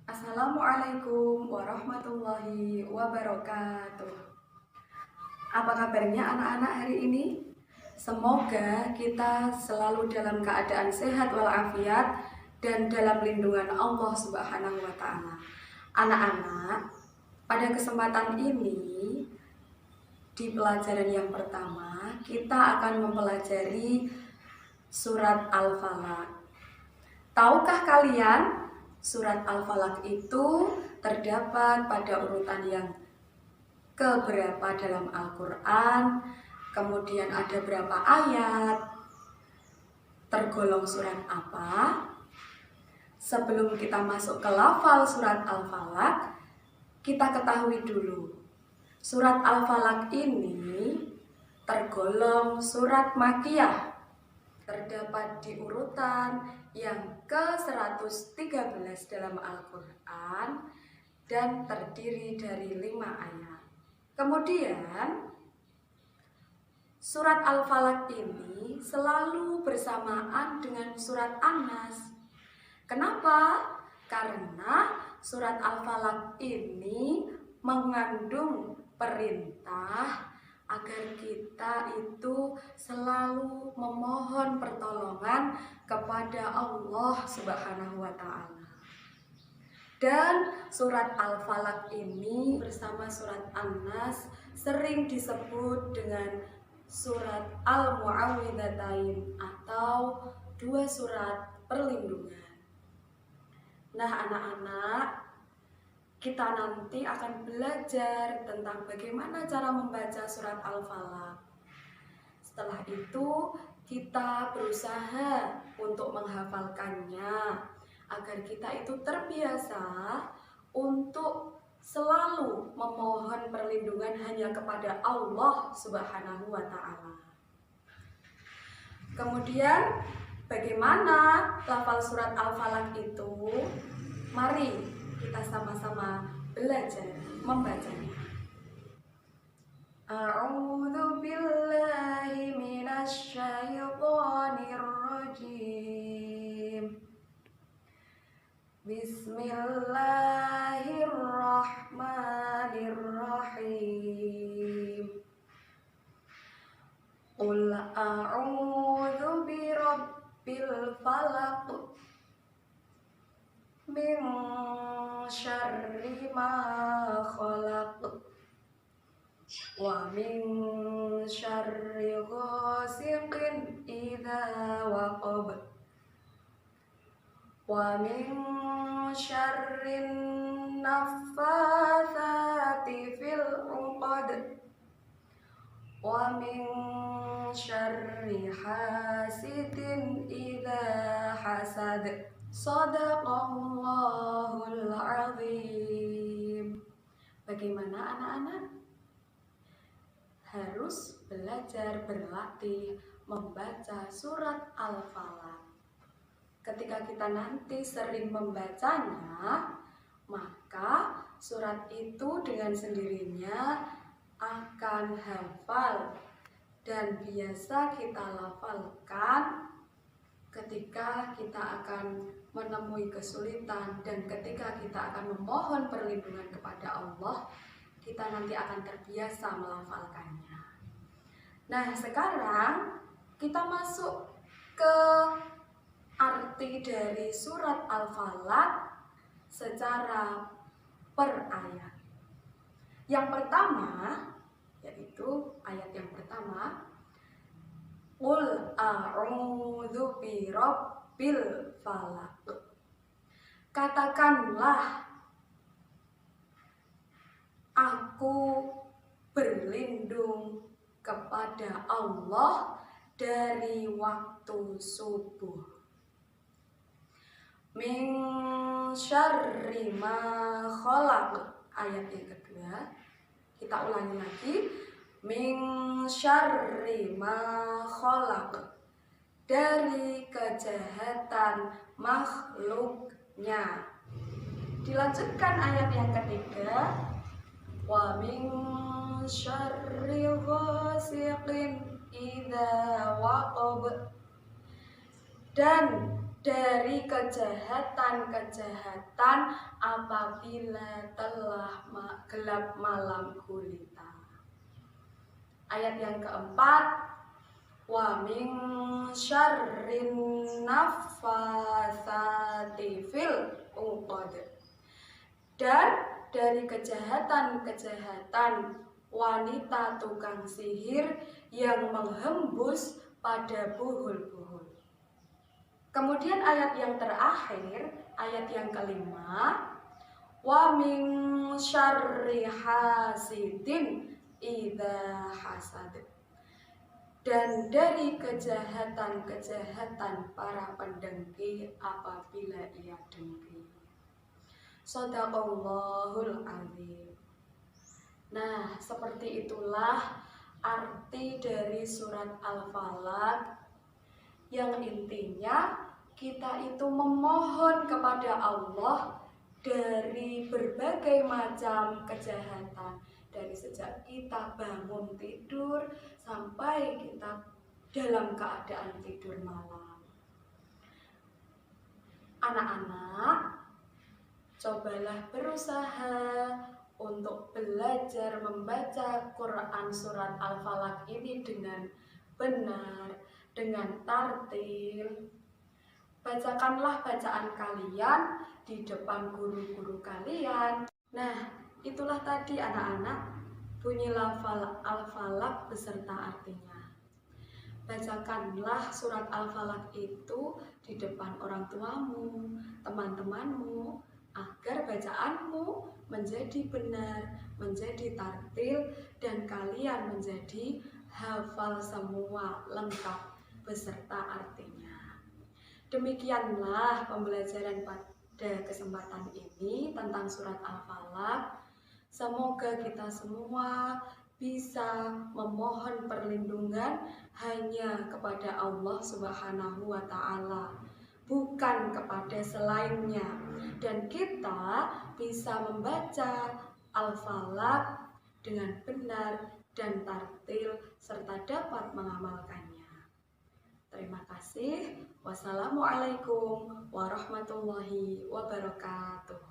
Assalamualaikum warahmatullahi wabarakatuh. Apa kabarnya anak-anak hari ini? Semoga kita selalu dalam keadaan sehat walafiat dan dalam lindungan Allah Subhanahu wa taala. Anak-anak, pada kesempatan ini di pelajaran yang pertama kita akan mempelajari surat Al-Falaq. Tahukah kalian surat Al-Falaq itu terdapat pada urutan yang keberapa dalam Al-Quran, kemudian ada berapa ayat, tergolong surat apa? Sebelum kita masuk ke lafal surat Al-Falaq, kita ketahui dulu, surat Al-Falaq ini tergolong surat Makkiyah, terdapat di urutan yang ke-113 dalam Al-Quran dan terdiri dari 5 ayat. Kemudian surat Al-Falaq ini selalu bersamaan dengan surat An-Nas. Kenapa? Karena surat Al-Falaq ini mengandung perintah agar kita itu selalu memohon pertolongan kepada Allah Subhanahu wa taala. Dan surat Al-Falaq ini bersama surat An-Nas sering disebut dengan surat Al-Mu'awwidhatain atau 2 surat perlindungan. Nah, anak-anak, kita nanti akan belajar tentang bagaimana cara membaca surat Al-Falaq. Setelah itu, kita berusaha untuk menghafalkannya agar kita itu terbiasa untuk selalu memohon perlindungan hanya kepada Allah Subhanahu wa taala. Kemudian, bagaimana lafal surat Al-Falaq itu? Mari kita sama-sama belajar membacanya. A'udzu billahi minasy syaithanir rajim. Bismillahirrahmanirrahim. Qul a'udzu birabbil falaq min syarri ma khalaq wa min syarri ghasiqin idza waqab wa min syarrin naffatsati fil 'uqad wa min syarri hasidin idza hasad. Shadaqallahul azim. Bagaimana anak-anak? Harus belajar berlatih membaca surat Al-Falaq. Ketika kita nanti sering membacanya, maka surat itu dengan sendirinya akan hafal dan biasa kita lafalkan ketika kita akan menemui kesulitan dan ketika kita akan memohon perlindungan kepada Allah, kita nanti akan terbiasa melafalkannya. Nah, sekarang kita masuk ke arti dari surat Al-Falaq secara per ayat. Yang pertama, yaitu ayat yang pertama, Qul a'udzu birabbil falaq. Katakanlah, aku berlindung kepada Allah dari waktu subuh. Min syarri ma khalaq. Ayat yang kedua, kita ulangi lagi. Min syarri ma khalaq, dari kejahatan makhluknya. Dilanjutkan ayat yang ketiga, wa min syarri ghasiqin idza waqab, dan dari kejahatan-kejahatan apabila telah gelap malam gulita. Ayat yang keempat, wa min syarrin naffatsati fil uqad. Dan dari kejahatan-kejahatan wanita tukang sihir yang menghembus pada buhul-buhul. Kemudian ayat yang terakhir, ayat yang kelima, wa min syarri hasidin idza hasad. Dan dari kejahatan-kejahatan para pendengki apabila ia dengki. Shadaqallahul azim. Nah, seperti itulah arti dari surat Al-Falaq, yang intinya kita itu memohon kepada Allah dari berbagai macam kejahatan, dari sejak kita bangun tidur sampai kita dalam keadaan tidur malam. Anak-anak, cobalah berusaha untuk belajar membaca Quran surat Al-Falaq ini dengan benar, dengan tartil. Bacakanlah bacaan kalian di depan guru-guru kalian. Nah, itulah tadi anak-anak bunyi lafal Al-Falaq beserta artinya. Bacakanlah surat Al-Falaq itu di depan orang tuamu, teman-temanmu, agar bacaanmu menjadi benar, menjadi tartil, dan kalian menjadi hafal semua lengkap beserta artinya. Demikianlah pembelajaran pada kesempatan ini tentang surat Al-Falaq. Semoga kita semua bisa memohon perlindungan hanya kepada Allah Subhanahu wa Ta'ala, bukan kepada selainnya, dan kita bisa membaca Al-Falaq dengan benar dan tartil serta dapat mengamalkannya. Terima kasih. Wassalamualaikum warahmatullahi wabarakatuh.